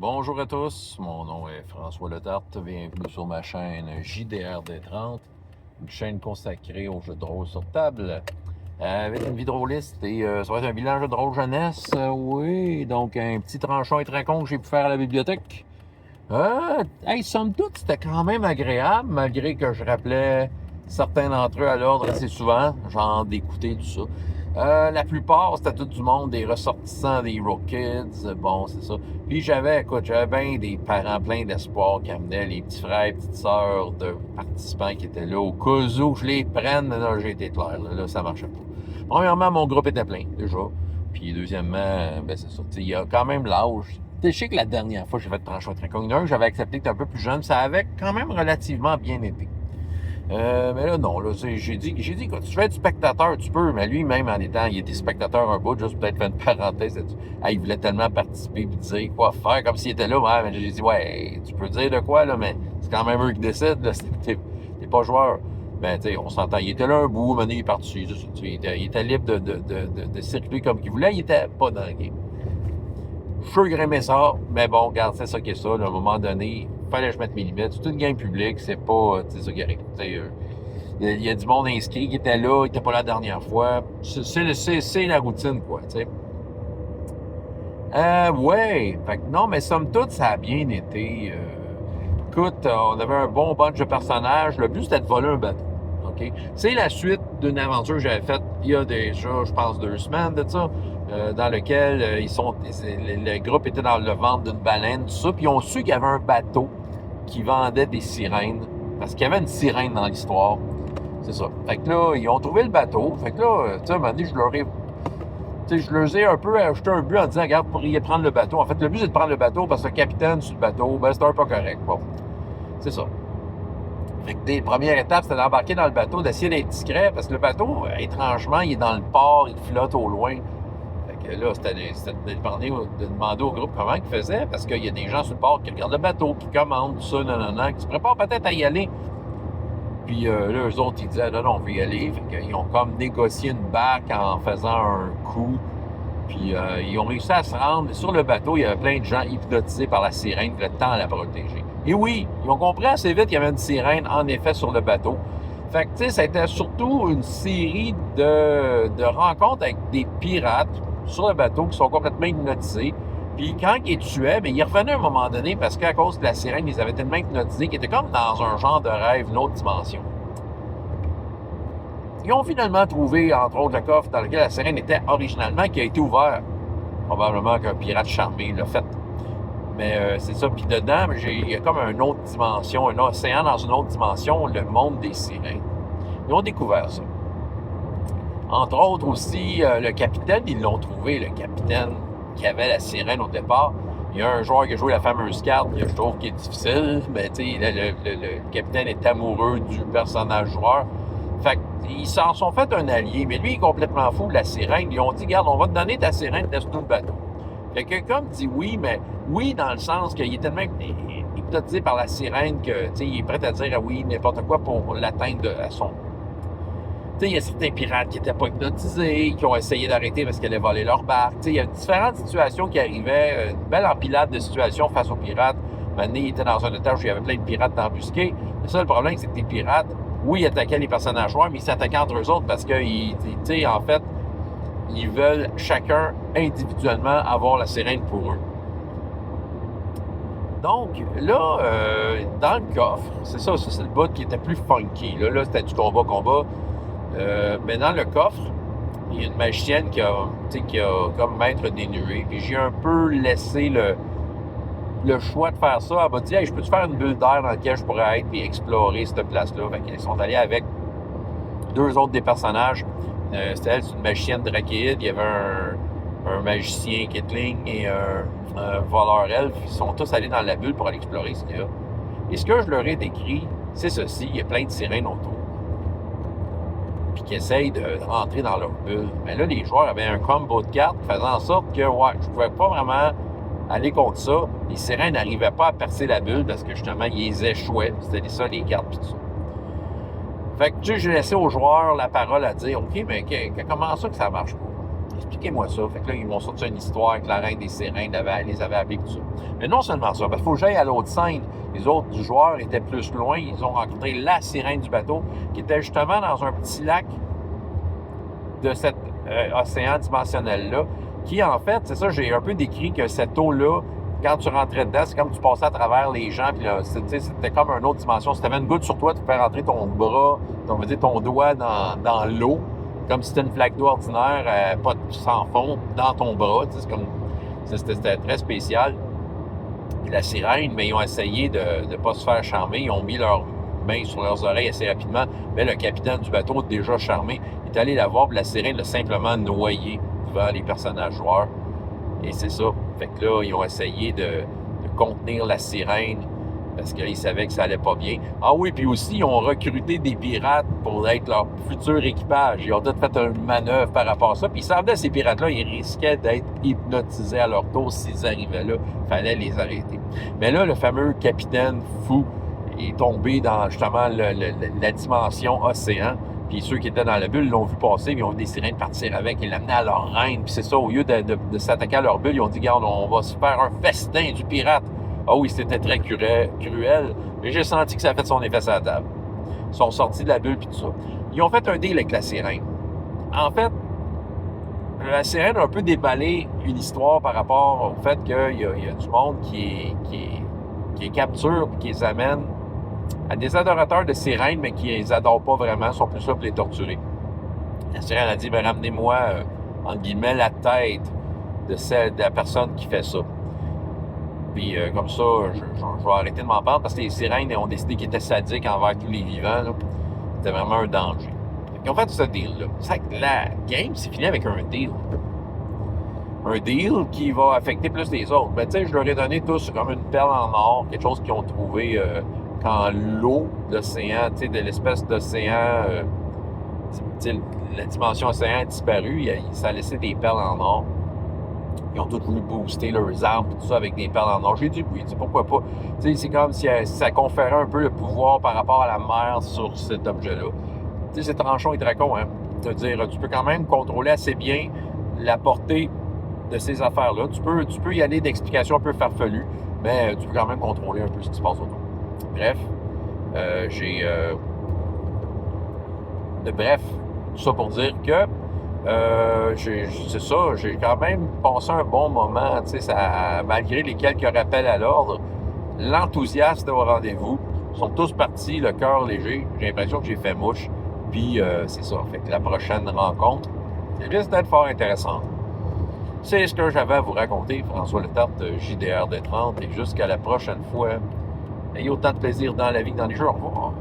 Bonjour à tous, mon nom est François Letarte, bienvenue sur ma chaîne JDRD30, une chaîne consacrée aux jeux de rôle sur table, avec une vidéoliste et ça va être un bilan jeu de rôle jeunesse, oui, donc un petit tranchon et trinquon que j'ai pu faire à la bibliothèque. Somme toute, c'était quand même agréable, malgré que je rappelais certains d'entre eux à l'ordre assez souvent, genre d'écouter tout ça. La plupart, c'était tout du monde, des ressortissants des Hero Kids, bon, c'est ça. Puis j'avais bien des parents pleins d'espoir qui amenaient les petits frères et petites sœurs de participants qui étaient là. Au cas où je les prenne, là, j'ai été clair, là, ça marchait pas. Premièrement, mon groupe était plein, déjà. Puis deuxièmement, ben c'est ça, il y a quand même l'âge. Je sais que la dernière fois que j'ai fait trancher un trinquon, j'avais accepté que t'es un peu plus jeune, ça avait quand même relativement bien été. Mais là, non, là, j'ai dit, écoute, si tu veux être spectateur, tu peux, mais lui-même, en étant, il était spectateur un bout, juste peut-être faire une parenthèse là-dessus. Il voulait tellement participer et dire quoi faire, comme s'il était là. Ouais, mais j'ai dit, ouais, tu peux dire de quoi, là, mais c'est quand même eux qui décident, là, t'es pas joueur. Ben, tu sais, on s'entend, il était là un bout, maintenant il est parti, il était libre de circuler comme qu'il voulait, il était pas dans le game. Je suis sûr qu'il aimait ça, mais bon, regarde, c'est ça qui est ça, là, à un moment donné, fallait que je mette mes limites. C'est une game publique, c'est pas, ça qui arrive. Il y a du monde inscrit qui était là, il était pas là la dernière fois. C'est la routine, quoi, tu sais. Ouais. Fait que non, mais somme toute, ça a bien été. Écoute, on avait un bon bunch de personnages. Le but, c'était de voler un bateau. OK? C'est la suite d'une aventure que j'avais faite il y a déjà, je pense, 2 semaines de ça, dans lequel le groupe était dans le ventre d'une baleine, tout ça, puis ils ont su qu'il y avait un bateau qui vendait des sirènes, parce qu'il y avait une sirène dans l'histoire. C'est ça. Fait que là, ils ont trouvé le bateau. Fait que là, tu sais, à un moment donné, je leur ai un peu ajouté un but en disant, regarde, vous pourriez prendre le bateau. En fait, le but, c'est de prendre le bateau parce que le capitaine sur le bateau, ben, c'était un peu correct. Bon, c'est ça. Fait que première étape, c'était d'embarquer dans le bateau, d'essayer d'être discret parce que le bateau, étrangement, il est dans le port, il flotte au loin. Fait que là, c'était de demander au groupe comment il faisait parce qu'il y a des gens sur le port qui regardent le bateau, qui commandent, tout ça, non, qui se préparent peut-être à y aller. Puis là, eux autres, ils disaient, non, on veut y aller. Fait qu'ils ont comme négocié une barque en faisant un coup. Puis ils ont réussi à se rendre. Sur le bateau, il y avait plein de gens hypnotisés par la sirène qui voulaient tant la protéger. Et oui, ils ont compris assez vite qu'il y avait une sirène, en effet, sur le bateau. Fait que, tu sais, c'était surtout une série de rencontres avec des pirates sur le bateau qui sont complètement hypnotisés. Puis quand ils tuaient, bien, ils revenaient à un moment donné parce qu'à cause de la sirène, ils avaient tellement hypnotisés qu'ils étaient comme dans un genre de rêve, une autre dimension. Ils ont finalement trouvé, entre autres, le coffre dans lequel la sirène était originalement, qui a été ouvert. Probablement qu'un pirate charmé l'a fait. Mais c'est ça. Puis dedans, il y a comme une autre dimension, un océan dans une autre dimension, le monde des sirènes. Ils ont découvert ça. Entre autres aussi, le capitaine, ils l'ont trouvé, le capitaine qui avait la sirène au départ. Il y a un joueur qui a joué la fameuse carte, je trouve qu'il est difficile, mais tu sais, le capitaine est amoureux du personnage joueur. Fait qu'ils s'en sont fait un allié, mais lui, il est complètement fou de la sirène. Ils ont dit, regarde, on va te donner ta sirène, laisse-nous le bateau. Fait que comme dit oui, mais oui dans le sens qu'il est tellement hypnotisé par la sirène que, tu sais, il est prêt à dire oui, n'importe quoi pour l'atteindre à son... Tu sais, il y a certains pirates qui n'étaient pas hypnotisés, qui ont essayé d'arrêter parce qu'elle allait voler leur barque. Tu sais, il y a différentes situations qui arrivaient, une belle empilade de situations face aux pirates. Maintenant, il était dans un étage où il y avait plein de pirates embusqués. Le seul problème, c'est que les pirates, oui, ils attaquaient les personnages joueurs, mais ils s'attaquaient entre eux autres parce que, tu sais, en fait, ils veulent chacun individuellement avoir la sirène pour eux. Donc, là, dans le coffre, c'est ça, c'est le bout qui était plus funky. Là c'était du combat. Mais dans le coffre, il y a une magicienne qui a comme maître des nuées. Puis j'ai un peu laissé le choix de faire ça. Elle m'a dit, hey, je peux-tu faire une bulle d'air dans laquelle je pourrais être puis explorer cette place-là? Fait qu'ils sont allés avec 2 autres des personnages. C'était elle, c'est une magicienne drachéide. Il y avait un magicien Kittling et un voleur elfe. Ils sont tous allés dans la bulle pour aller explorer ce qu'il y a. Et ce que je leur ai décrit, c'est ceci. Il y a plein de sirènes autour. Puis qui essayent de rentrer dans leur bulle. Mais là, les joueurs avaient un combo de cartes faisant en sorte que, ouais, je pouvais pas vraiment aller contre ça. Les sirènes n'arrivaient pas à percer la bulle parce que, justement, ils échouaient. C'était ça, les cartes, puis tout ça. Fait que, tu sais, j'ai laissé aux joueurs la parole à dire, OK, mais comment ça que ça marche pas? expliquez-moi ça. Fait que là, ils m'ont sorti une histoire que la reine des sirènes les avait appelés tout ça. Mais non seulement ça, parce qu'il faut que j'aille à l'autre scène. Les autres joueurs étaient plus loin. Ils ont rencontré la sirène du bateau, qui était justement dans un petit lac de cet océan dimensionnel-là, qui, en fait, c'est ça, j'ai un peu décrit que cette eau-là, quand tu rentrais dedans, c'est comme tu passais à travers les gens, puis là, c'était comme une autre dimension. Si tu avais une goutte sur toi, tu pouvais rentrer ton bras, ton doigt dans l'eau, comme si c'était une flaque d'eau ordinaire, pas sans fond, dans ton bras. C'était très spécial. Puis la sirène, mais ils ont essayé de ne pas se faire charmer. Ils ont mis leurs mains sur leurs oreilles assez rapidement. Mais le capitaine du bateau, déjà charmé, est allé la voir, puis la sirène l'a simplement noyé devant les personnages joueurs. Et c'est ça. Fait que là, ils ont essayé de contenir la sirène parce qu'ils savaient que ça allait pas bien. Ah oui, puis aussi, ils ont recruté des pirates pour être leur futur équipage. Ils ont peut-être fait une manœuvre par rapport à ça. Puis ils savaient, ces pirates-là, ils risquaient d'être hypnotisés à leur tour s'ils arrivaient là. Il fallait les arrêter. Mais là, le fameux capitaine fou est tombé dans, justement, la dimension océan. Puis ceux qui étaient dans la bulle l'ont vu passer, puis ils ont vu des sirènes partir avec, ils l'amenaient à leur reine. Puis c'est ça, au lieu de s'attaquer à leur bulle, ils ont dit, regarde, on va se faire un festin du pirate. Ah oui, c'était très cruel. Mais j'ai senti que ça a fait son effet sur la table. Ils sont sortis de la bulle, puis tout ça. Ils ont fait un deal avec la sirène. En fait, la sirène a un peu déballé une histoire par rapport au fait qu'il y a du monde qui les capture et qui les amène à des adorateurs de sirènes, mais qui les adorent pas vraiment, sont plus là pour les torturer. La sirène a dit, ben, ramenez-moi, entre guillemets, la tête de la personne qui fait ça. Puis comme ça, je vais arrêter de m'en parler, parce que les sirènes ont décidé qu'ils étaient sadiques envers tous les vivants. Là. C'était vraiment un danger. Ils ont fait ce deal-là. C'est que la game s'est finie avec un deal. Un deal qui va affecter plus les autres. Ben, tu sais, je leur ai donné tous comme une perle en or, quelque chose qu'ils ont trouvé quand l'eau d'océan, tu sais, de l'espèce d'océan, la dimension océan a disparu, ça a laissé des perles en or. Ils ont tous voulu booster leurs armes et tout ça avec des perles en or. J'ai dit oui, pourquoi pas. Tu sais, c'est comme si ça conférait un peu le pouvoir par rapport à la mer sur cet objet-là. Tu sais, c'est tranchon et dracon, hein. C'est-à-dire, tu peux quand même contrôler assez bien la portée de ces affaires-là. Tu peux y aller d'explications un peu farfelues, mais tu peux quand même contrôler un peu ce qui se passe autour. Bref, Bref, tout ça pour dire que c'est ça, j'ai quand même passé un bon moment, tu sais, malgré les quelques rappels à l'ordre, l'enthousiasme au rendez-vous, ils sont tous partis, le cœur léger, j'ai l'impression que j'ai fait mouche, puis c'est ça, fait que la prochaine rencontre, elle risque d'être fort intéressante. C'est ce que j'avais à vous raconter, François Letarte, JDR de 30, et jusqu'à la prochaine fois, ayez autant de plaisir dans la vie que dans les jeux, au revoir.